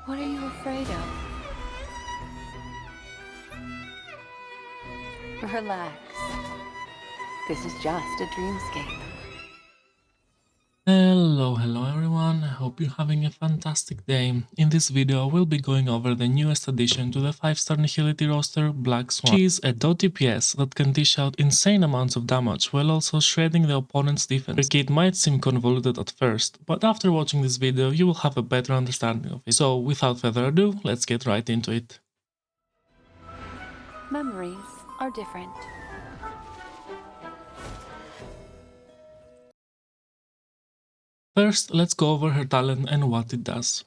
What are you afraid of? Relax. This is just a dreamscape. Hello everyone, I hope you're having a fantastic day. In this video I will be going over the newest addition to the 5-star nihility roster, Black Swan. She is a DoT DPS that can dish out insane amounts of damage while also shredding the opponent's defense. Her kit might seem convoluted at first, but after watching this video you will have a better understanding of it. So without further ado, let's get right into it. Memories are different. First, let's go over her talent and what it does.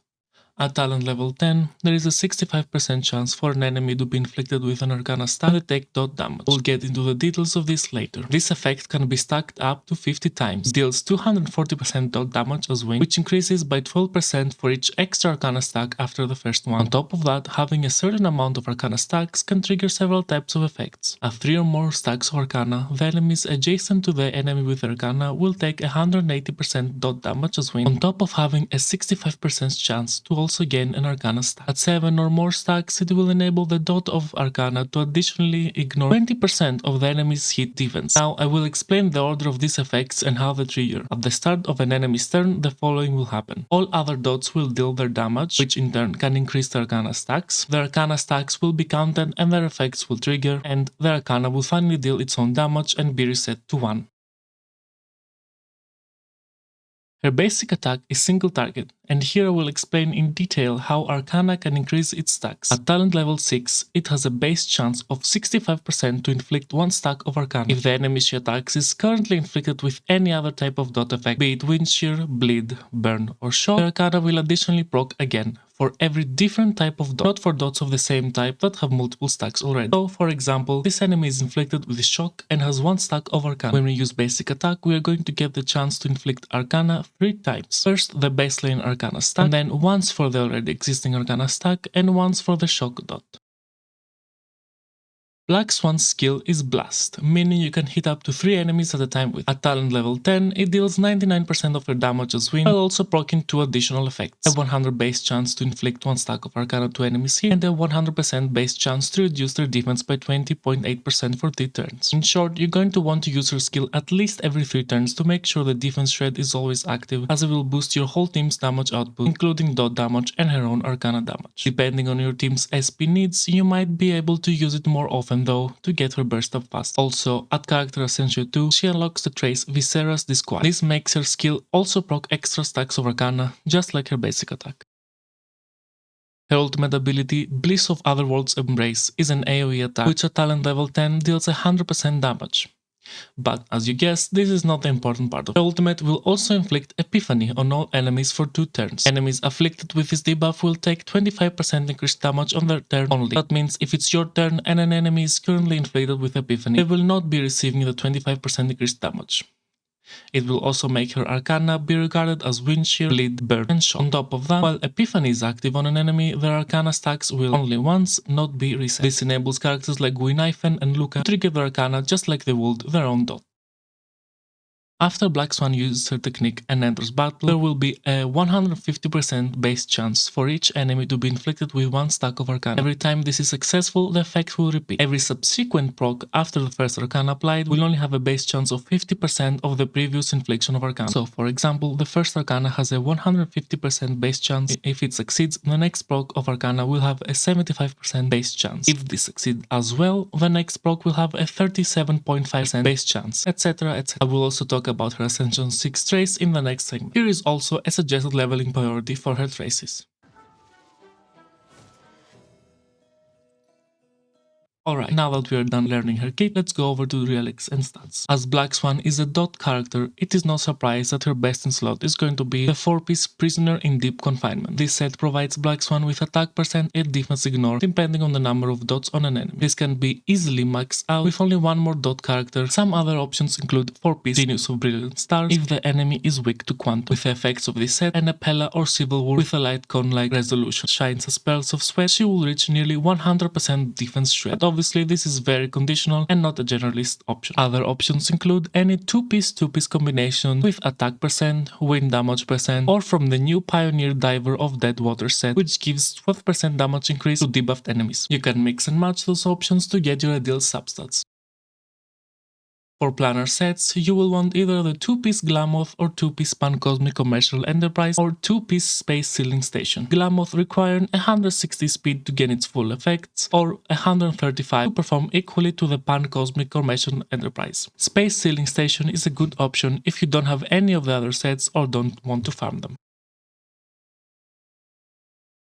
At talent level 10, there is a 65% chance for an enemy to be inflicted with an Arcana stack and take dot damage. We'll get into the details of this later. This effect can be stacked up to 50 times, deals 240% dot damage as win, which increases by 12% for each extra Arcana stack after the first one. On top of that, having a certain amount of Arcana stacks can trigger several types of effects. At 3 or more stacks of Arcana, the enemies adjacent to the enemy with Arcana will take 180% dot damage as win, on top of having a 65% chance to also gain an Arcana stack. At 7 or more stacks, it will enable the dot of Arcana to additionally ignore 20% of the enemy's hit defense. Now I will explain the order of these effects and how they trigger. At the start of an enemy's turn, the following will happen. All other dots will deal their damage, which in turn can increase the Arcana stacks. The Arcana stacks will be counted and their effects will trigger, and the Arcana will finally deal its own damage and be reset to 1. Her basic attack is single target, and here I will explain in detail how Arcana can increase its stacks. At talent level 6, it has a base chance of 65% to inflict 1 stack of Arcana. If the enemy she attacks is currently inflicted with any other type of dot effect, be it wind shear, bleed, burn, or shock, the Arcana will additionally proc again for every different type of dot, not for dots of the same type that have multiple stacks already. So, for example, this enemy is inflicted with shock and has 1 stack of Arcana. When we use basic attack, we are going to get the chance to inflict Arcana 3 times. First, the baseline Arcana stack, and then once for the already existing Arcana stack, and once for the shock dot. Black Swan's skill is Blast, meaning you can hit up to 3 enemies at a time with. At talent level 10, it deals 99% of her damage as win, while also proccing 2 additional effects. A 100 base chance to inflict 1 stack of Arcana to enemies hit, and a 100% base chance to reduce their defense by 20.8% for 3 turns. In short, you're going to want to use her skill at least every 3 turns to make sure the defense shred is always active, as it will boost your whole team's damage output, including dot damage and her own Arcana damage. Depending on your team's SP needs, you might be able to use it more often though to get her burst up fast. Also, at character Ascension 2, she unlocks the trace Viscera's Disquiet. This makes her skill also proc extra stacks of Arcana, just like her basic attack. Her ultimate ability, Bliss of Otherworld's Embrace, is an AoE attack, which at talent level 10 deals 100% damage. But, as you guessed, this is not the important part of it. The ultimate will also inflict Epiphany on all enemies for 2 turns. Enemies afflicted with this debuff will take 25% increased damage on their turn only. That means if it's your turn and an enemy is currently inflicted with Epiphany, they will not be receiving the 25% increased damage. It will also make her Arcana be regarded as wind shear, bleed, burn, and shock. On top of that, while Epiphany is active on an enemy, their Arcana stacks will only once not be reset. This enables characters like Gwynaifen and Luca to trigger their Arcana just like they would their own dot. After Black Swan uses her technique and enters battle, there will be a 150% base chance for each enemy to be inflicted with 1 stack of Arcana. Every time this is successful, the effect will repeat. Every subsequent proc after the first Arcana applied will only have a base chance of 50% of the previous infliction of Arcana. So, for example, the first Arcana has a 150% base chance. If it succeeds, the next proc of Arcana will have a 75% base chance. If this succeeds as well, the next proc will have a 37.5% base chance, etc, etc. I will also talk about her Ascension 6 trace in the next segment. Here is also a suggested leveling priority for her traces. Alright, now that we are done learning her kit, let's go over to Relics and Stats. As Black Swan is a dot character, it is no surprise that her best in slot is going to be the 4-piece Prisoner in Deep Confinement. This set provides Black Swan with attack percent and defense ignore depending on the number of dots on an enemy. This can be easily maxed out with only 1 more dot character. Some other options include 4-piece Genius of Brilliant Stars if the enemy is weak to Quantum. With the effects of this set, and a Pella or Civil War with a light cone-like resolution shines as pearls of sweat, she will reach nearly 100% defense shred. obviously this is very conditional and not a generalist option. Other options include any 2-piece combination with attack percent, wind damage percent, or from the new Pioneer Diver of Dead Water set, which gives 12% damage increase to debuffed enemies. You can mix and match those options to get your ideal substats. For planar sets, you will want either the 2-piece Glamoth or 2-piece Pan-Cosmic Commercial Enterprise or 2-piece Space Sealing Station. Glamoth requiring 160 speed to gain its full effects or 135 to perform equally to the Pan-Cosmic Commercial Enterprise. Space Sealing Station is a good option if you don't have any of the other sets or don't want to farm them.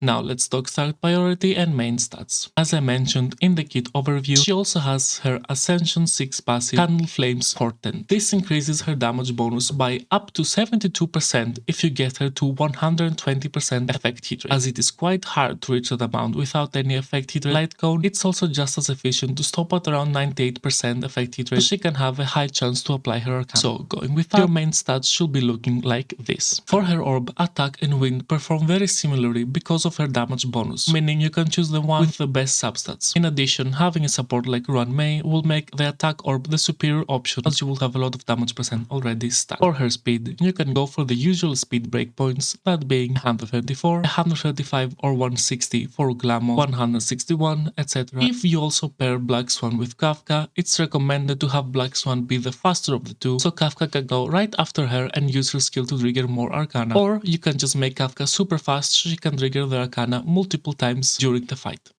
Now let's talk start priority and main stats. As I mentioned in the kit overview, she also has her Ascension 6 passive Candle Flames Portent. This increases her damage bonus by up to 72% if you get her to 120% effect hit rate. As it is quite hard to reach that amount without any effect hit rate light cone, it's also just as efficient to stop at around 98% effect hit rate so she can have a high chance to apply her arcana. So going with that, your main stats should be looking like this. For her orb, attack and wind perform very similarly because of her damage bonus, meaning you can choose the one with the best substats. In addition, having a support like Ruan Mei will make the attack orb the superior option as you will have a lot of damage percent already stacked. For her speed, you can go for the usual speed breakpoints, that being 134, 135 or 160 for Glamour, 161, etc. If you also pair Black Swan with Kafka, it's recommended to have Black Swan be the faster of the two, so Kafka can go right after her and use her skill to trigger more arcana. Or you can just make Kafka super fast so she can trigger the arcana multiple times during the fight.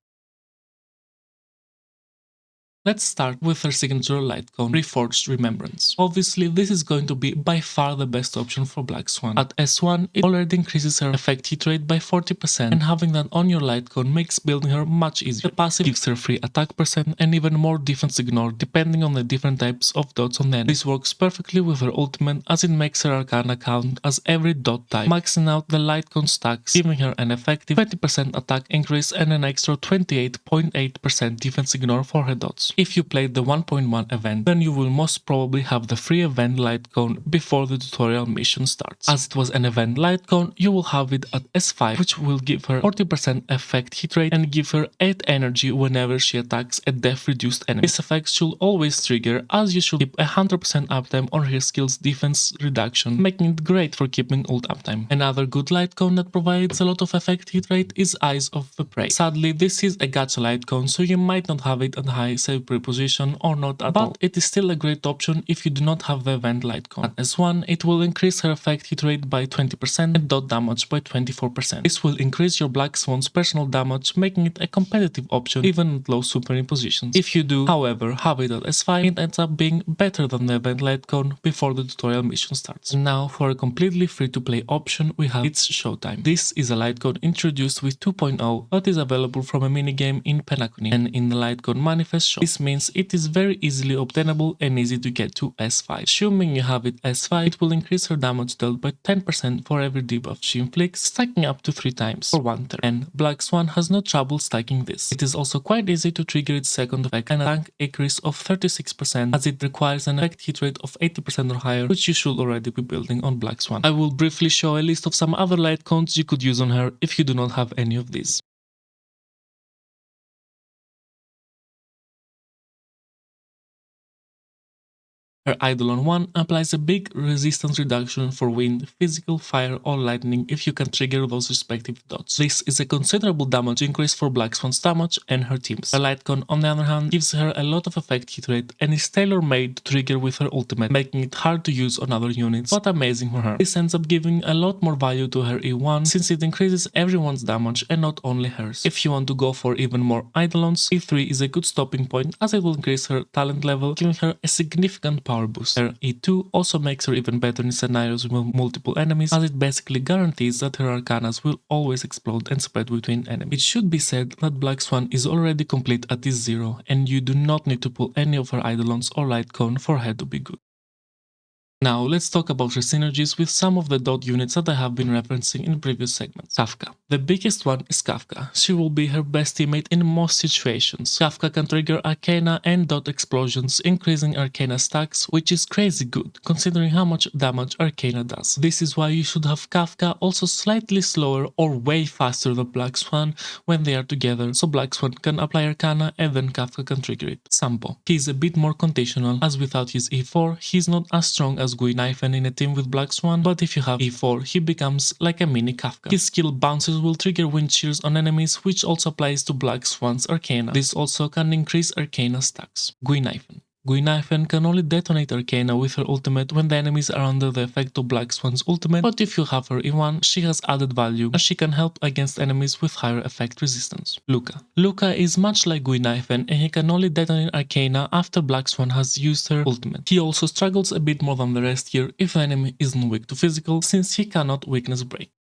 Let's start with her signature light cone, Reforged Remembrance. Obviously, this is going to be by far the best option for Black Swan. At S1, it already increases her effect hit rate by 40%, and having that on your light cone makes building her much easier. The passive gives her free attack percent and even more defense ignore depending on the different types of dots on the enemy. This works perfectly with her ultimate as it makes her arcana count as every dot type, maxing out the light cone stacks, giving her an effective 20% attack increase and an extra 28.8% defense ignore for her dots. If you played the 1.1 event, then you will most probably have the free event light cone before the tutorial mission starts. As it was an event light cone, you will have it at S5, which will give her 40% effect hit rate and give her 8 energy whenever she attacks a death reduced enemy. This effect should always trigger as you should keep 100% uptime on her skill's defense reduction, making it great for keeping ult uptime. Another good light cone that provides a lot of effect hit rate is Eyes of the Prey. Sadly, this is a gacha light cone, so you might not have it at high save preposition or not at all, but it is still a great option if you do not have the event light cone. At S1, it will increase her effect hit rate by 20% and dot damage by 24%. This will increase your Black Swan's personal damage, making it a competitive option even at low supering positions. If you do, however, have it at S5, it ends up being better than the event light cone before the tutorial mission starts. And now for a completely free to play option, we have It's Showtime. This is a light cone introduced with 2.0 that is available from a minigame in Penacony, and in the light cone manifest shop. This means it is very easily obtainable and easy to get to S5. Assuming you have it S5, it will increase her damage dealt by 10% for every debuff she inflicts, stacking up to 3 times for 1 turn. And Black Swan has no trouble stacking this. It is also quite easy to trigger its second effect and a tank increase of 36% as it requires an effect hit rate of 80% or higher, which you should already be building on Black Swan. I will briefly show a list of some other light cones you could use on her if you do not have any of these. Her Eidolon 1 applies a big resistance reduction for wind, physical, fire or lightning if you can trigger those respective dots. This is a considerable damage increase for Black Swan's damage and her teams. Her light cone on the other hand gives her a lot of effect hit rate and is tailor-made to trigger with her ultimate, making it hard to use on other units, but amazing for her. This ends up giving a lot more value to her E1 since it increases everyone's damage and not only hers. If you want to go for even more Eidolons, E3 is a good stopping point as it will increase her talent level, giving her a significant power boost. Her E2 also makes her even better in scenarios with multiple enemies, as it basically guarantees that her arcanas will always explode and spread between enemies. It should be said that Black Swan is already complete at this 0, and you do not need to pull any of her Eidolons or light cone for her to be good. Now let's talk about her synergies with some of the DoT units that I have been referencing in previous segments. Kafka. The biggest one is Kafka. She will be her best teammate in most situations. Kafka can trigger Arcana and DoT explosions, increasing Arcana stacks, which is crazy good, considering how much damage Arcana does. This is why you should have Kafka also slightly slower or way faster than Black Swan when they are together, so Black Swan can apply Arcana and then Kafka can trigger it. Sampo. He is a bit more conditional, as without his E4, he is not as strong as Guinaifen in a team with Black Swan, but if you have E4, he becomes like a mini Kafka. His skill bounces will trigger wind shears on enemies, which also applies to Black Swan's Arcana. This also can increase Arcana stacks. Guinaifen. Guinaifen can only detonate Arcana with her ultimate when the enemies are under the effect of Black Swan's ultimate, but if you have her in one, she has added value and she can help against enemies with higher effect resistance. Luca. Luca is much like Guinaifen and he can only detonate Arcana after Black Swan has used her ultimate. He also struggles a bit more than the rest here if the enemy isn't weak to physical, since he cannot weakness break.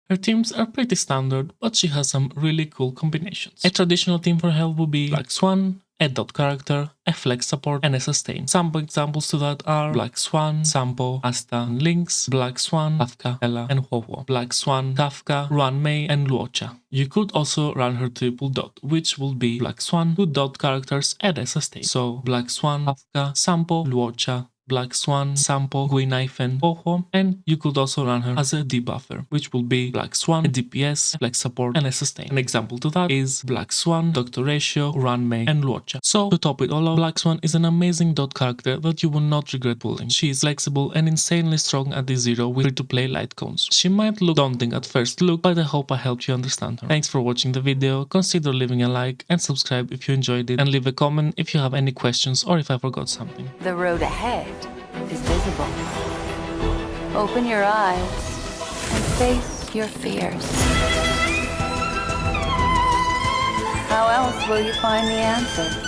Her teams are pretty standard, but she has some really cool combinations. A traditional team for her would be Black Swan, a DoT character, a flex support, and a sustain. Some examples to that are Black Swan, Sampo, Asta, and Lynx, Black Swan, Kafka, Ella, and Huohuo, Black Swan, Kafka, Ruan Mei, and Luocha. You could also run her triple DoT, which will be Black Swan, 2 DoT characters, and a sustain. So Black Swan, Kafka, Sampo, Luocha, Black Swan, Sampo, Guinaifen, Huohuo, and you could also run her as a debuffer, which will be Black Swan, a DPS, a flex support, and a sustain. An example to that is Black Swan, Dr. Ratio, Ruan Mei, and Luocha. So to top it all off, Black Swan is an amazing DoT character that you will not regret pulling. She is flexible and insanely strong at D0 with free-to-play light cones. She might look daunting at first look, but I hope I helped you understand her. Thanks for watching the video, consider leaving a like and subscribe if you enjoyed it, and leave a comment if you have any questions or if I forgot something. The road ahead is visible. Open your eyes and face your fears. How else will you find the answer?